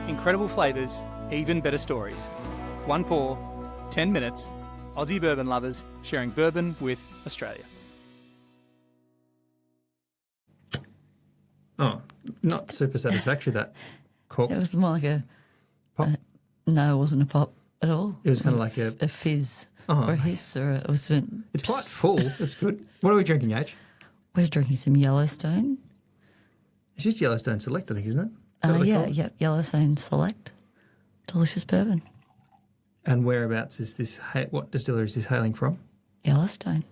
Incredible flavours, even better stories. One pour, 10 minutes. Aussie bourbon lovers sharing bourbon with Australia. Oh, not super satisfactory, that cork. It was more like a Pop? No, it wasn't a pop at all. It was kind of like a fizz Oh, or a hiss or a something. It's quite full. That's good. What are we drinking, H? We're drinking some Yellowstone. It's just Yellowstone Select, I think, isn't it? Is that what they call it? Yellowstone Select. Delicious bourbon. And whereabouts is this? What distillery is this hailing from? Yellowstone.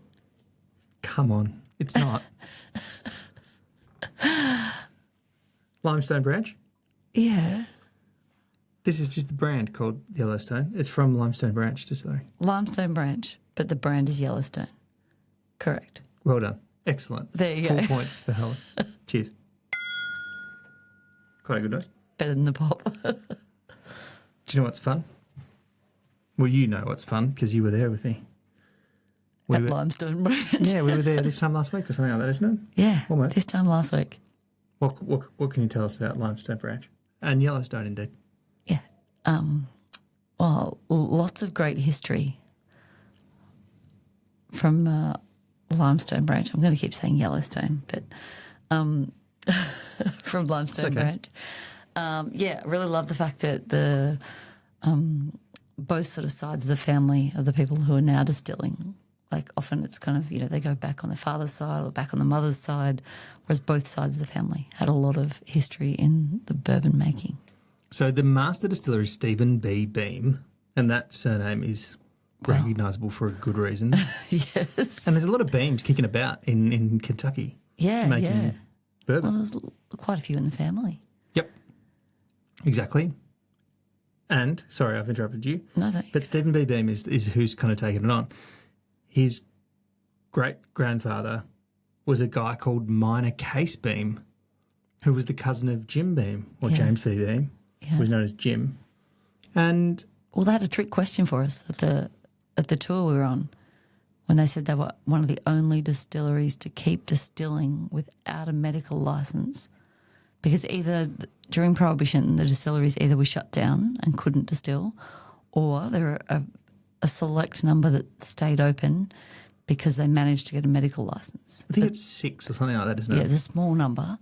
Come on, it's not. Limestone Branch. Yeah. This is just the brand called Yellowstone. It's from Limestone Branch Distillery. Limestone Branch, but the brand is Yellowstone. Correct. Well done. Excellent. There you Full go. points for Helen. Cheers. Quite a good noise. Better than the pop. Do you know what's fun? Well, you know what's fun because you were there with me. At Limestone Branch. Yeah, we were there this time last week or something like that, isn't it? Yeah, Almost. this time last week. What can you tell us about Limestone Branch? And Yellowstone, indeed. Yeah. Well, lots of great history from Limestone Branch. I'm going to keep saying Yellowstone, but from Limestone Branch. Yeah, I really love the fact that the both sort of sides of the family of the people who are now distilling, like often it's kind of, they go back on the father's side or back on the mother's side, whereas both sides of the family had a lot of history in the bourbon making. So the master distiller is Stephen B. Beam, and that surname is recognisable for a good reason. Yes. And there's a lot of Beams kicking about in Kentucky. Yeah, making bourbon. Well, there's quite a few in the family. Yep. Exactly. And, sorry, I've interrupted you. No, no. But Stephen B. Beam is who's kind of taken it on. His great-grandfather was a guy called Minor Case Beam, who was the cousin of Jim Beam, or James B. Beam, who was known as Jim. And well, they had a trick question for us at the tour we were on when they said they were one of the only distilleries to keep distilling without a medical license, because either during Prohibition the distilleries either were shut down and couldn't distill, or there were a select number that stayed open because they managed to get a medical license. I think it's 6 or something like that, isn't it? Yeah, it's a small number.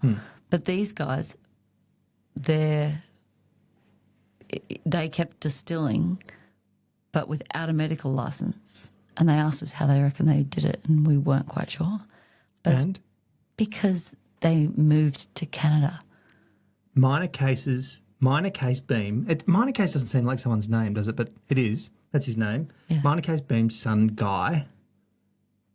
But these guys, they kept distilling but without a medical license. And they asked us how they reckon they did it, and we weren't quite sure. But And? it's because they moved to Canada. Minor Case Beam. Minor Case doesn't seem like someone's name, does it? But it is. That's his name. Yeah. Minor Case Beam's son, Guy,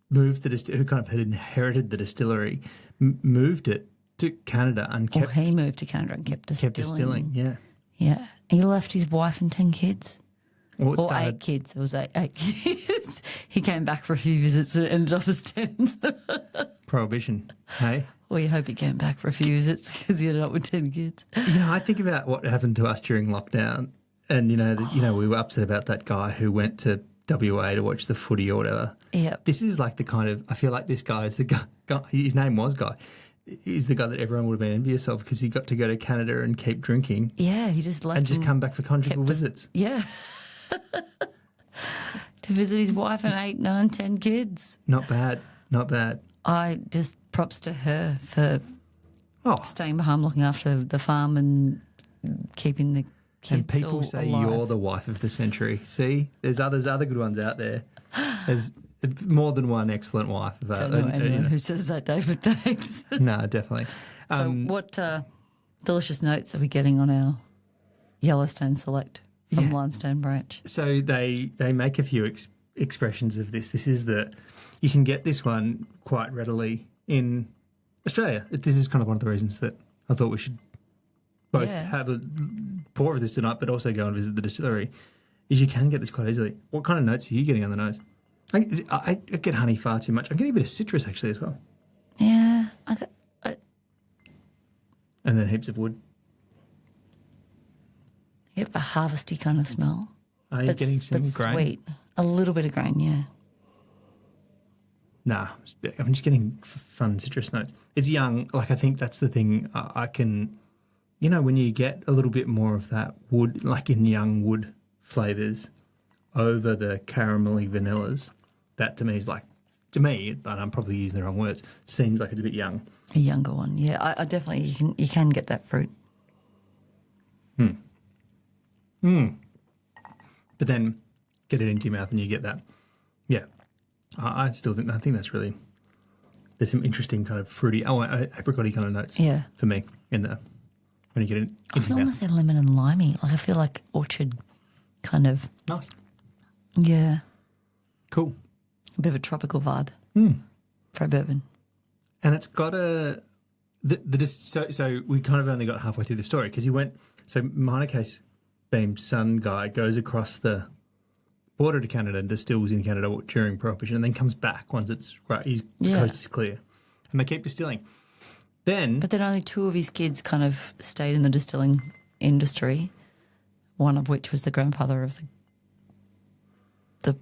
moved who kind of had inherited the distillery, moved it to Canada and Or he moved to Canada and kept distilling. kept distilling. Yeah. Yeah. He left his wife and 10 kids. Well, it Or started, 8 kids. It was eight kids. He came back for a few visits and it ended up as 10. Prohibition. Hey. Well, you hope he came back for a few visits because he ended up with 10 kids. I think about what happened to us during lockdown, and we were upset about that guy who went to WA to watch the footy or whatever. Yeah. This is like the kind of, I feel like this guy is the guy. His name was Guy. He's the guy that everyone would have been envious of because he got to go to Canada and keep drinking. Yeah, he just left and just come back for conjugal visits. Yeah. To visit his wife and 8, 9, 10 kids. Not bad. Not bad. I just props to her for staying behind, looking after the farm and keeping the kids and people say alive. you're the wife of the century. See, there's other good ones out there. There's more than one excellent wife. Don't know anyone who says that, David. Thanks. No, definitely. So what delicious notes are we getting on our Yellowstone Select from Limestone Branch? So they make a few expressions of this. This is you can get this one quite readily in Australia. This is kind of one of the reasons that I thought we should both have a pour of this tonight, but also go and visit the distillery, is you can get this quite easily. What kind of notes are you getting on the nose? I get honey far too much. I'm getting a bit of citrus actually as well. Yeah. And then heaps of wood. You get a harvesty kind of smell. Are you getting some grain? Sweet. A little bit of grain, yeah. Nah, I'm just getting fun citrus notes. It's young. Like, I think that's the thing. I can, you know, when you get a little bit more of that wood, like in young wood flavours over the caramelly vanillas, that to me is like, to me, and I'm probably using the wrong words, seems like it's a bit young. A younger one, yeah. I definitely you can get that fruit. But then get it into your mouth and you get that. Yeah, I think that's really. There's some interesting kind of fruity, apricot-y kind of notes. Yeah. For me in there when you get it I into feel your almost mouth. say lemon and limey. Like I feel like orchard, kind of. Nice, Yeah, cool, a bit of a tropical vibe for a bourbon. and it's got a. So we kind of only got halfway through the story because he went. So minor case Beam's son guy goes across the border to Canada and distills in Canada during Prohibition and then comes back once it's right. The coast is clear, and they keep distilling. But then only 2 of his kids kind of stayed in the distilling industry. One of which was the grandfather of the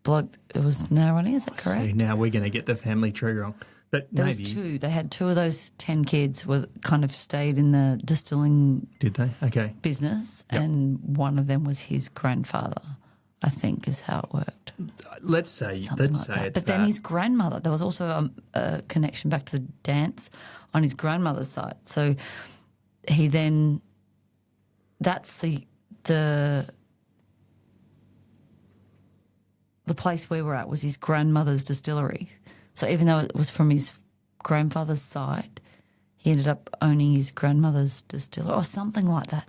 bloke that was now running. Is that correct? See, now we're going to get the family tree wrong. But There maybe. was 2. They had 2 of those 10 kids were kind of stayed in the distilling Did they? Okay. business, Yep. and one of them was his grandfather, I think, is how it worked. Let's say Something it's like that. that. But then his grandmother, there was also a connection back to the dance on his grandmother's side. So he then, that's the place we were at was his grandmother's distillery. So even though it was from his grandfather's side, he ended up owning his grandmother's distillery or something like that.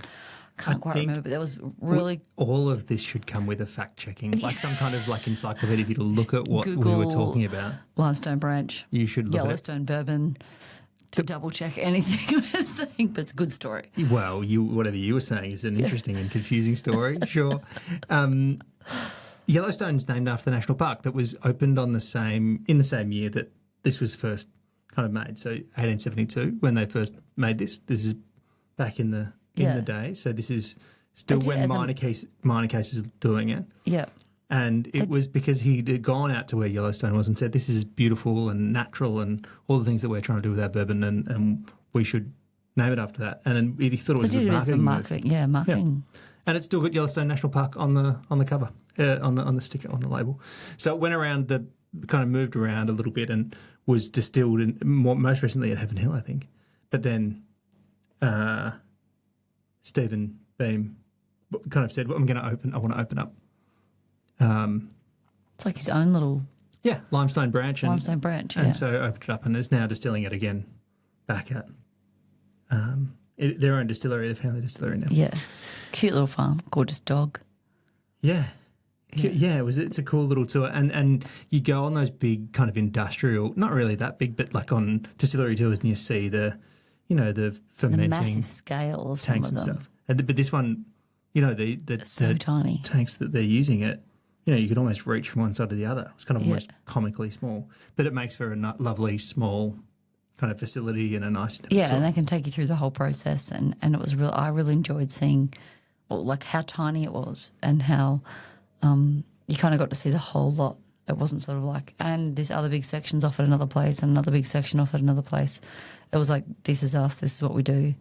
Can't quite think remember, but that was really all of this should come with a fact checking, like some kind of like encyclopedia for you to look at what we were Google talking about. Limestone Branch, You should look Yellowstone Bourbon to double check anything we're saying, but it's a good story. at it. Well, whatever you were saying is an interesting and confusing story, sure. Yellowstone's named after the national park that was opened in the same year that this was first kind of made. So 1872 when they first made this. This is back in the day. So this is still They did it when as minor cases are doing it. Yeah. And it was because he'd gone out to where Yellowstone was and said, this is beautiful and natural and all the things that we're trying to do with our bourbon and we should name it after that. And then he thought it They was a did it as a marketing move. marketing. And it's still got Yellowstone National Park on the cover, on the sticker, on the label. So it went around, kind of moved around a little bit and was distilled most recently at Heaven Hill, I think. But then Stephen Beam kind of said, well, I want to open up. It's like his own little Limestone Branch. Limestone Branch, yeah. And so opened it up and is now distilling it again back at their own distillery, the family distillery now. Yeah. Cute little farm, gorgeous dog. Yeah. It's a cool little tour. And you go on those big kind of industrial, not really that big, but like on distillery tours and you see the fermenting The massive scale of some tanks of and them. stuff. But this one, the So tiny. tanks that they're using it, you could almost reach from one side to the other. It's kind of almost comically small, but it makes for a lovely small kind of facility and a nice Yeah, tour. and they can take you through the whole process, and it was real. I really enjoyed seeing, like how tiny it was, and how you kind of got to see the whole lot. It wasn't sort of like, and this other big section's off at another place, and another big section off at another place. It was like, this is us. This is what we do.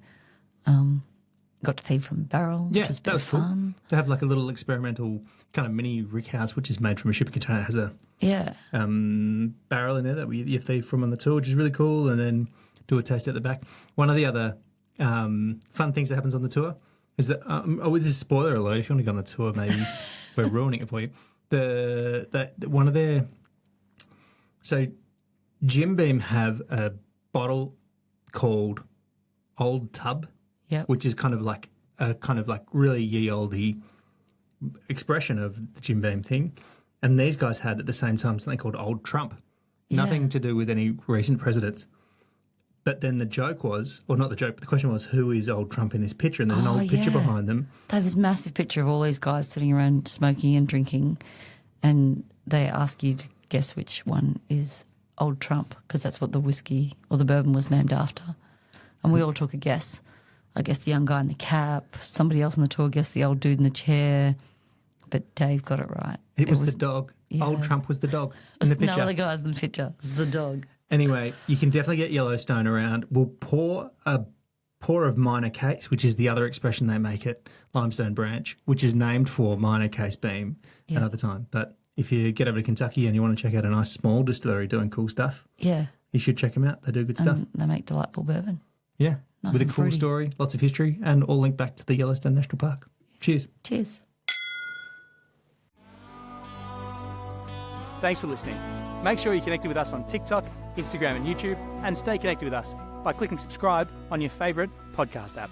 Got to feed from a barrel, which was a bit that was of fun. cool. They have like a little experimental kind of mini rick house, which is made from a shipping container. It has a Yeah, barrel in there that you feed from on the tour, which is really cool, and then do a taste at the back. One of the other fun things that happens on the tour is that, this is a spoiler alert, if you want to go on the tour, maybe we're ruining it for you. One of their, so Jim Beam have a bottle called Old Tub, yeah, which is kind of like really ye olde expression of the Jim Beam thing. And these guys had at the same time something called Old Trump. Nothing to do with any recent presidents. But then the joke was, or not the joke, but the question was, who is Old Trump in this picture? And there's an old picture behind them. They have this massive picture of all these guys sitting around smoking and drinking, and they ask you to guess which one is Old Trump, because that's what the whiskey or the bourbon was named after. And we all took a guess. I guess the young guy in the cap, somebody else on the tour guessed the old dude in the chair, but Dave got it right. It was the dog. yeah. Old Trump was the dog in the picture. None of the guys in the picture. It was the dog. Anyway, you can definitely get Yellowstone around. We'll pour a pour of minor case, which is the other expression they make at Limestone Branch, which is named for minor case beam another time. But if you get over to Kentucky and you want to check out a nice small distillery doing cool stuff, Yeah. you should check them out. They do good stuff. They make delightful bourbon. Yeah, Nice with a and cool fruity. story, lots of history, and all linked back to the Yellowstone National Park. Cheers. Cheers. Thanks for listening. Make sure you're connected with us on TikTok, Instagram and YouTube, and stay connected with us by clicking subscribe on your favourite podcast app.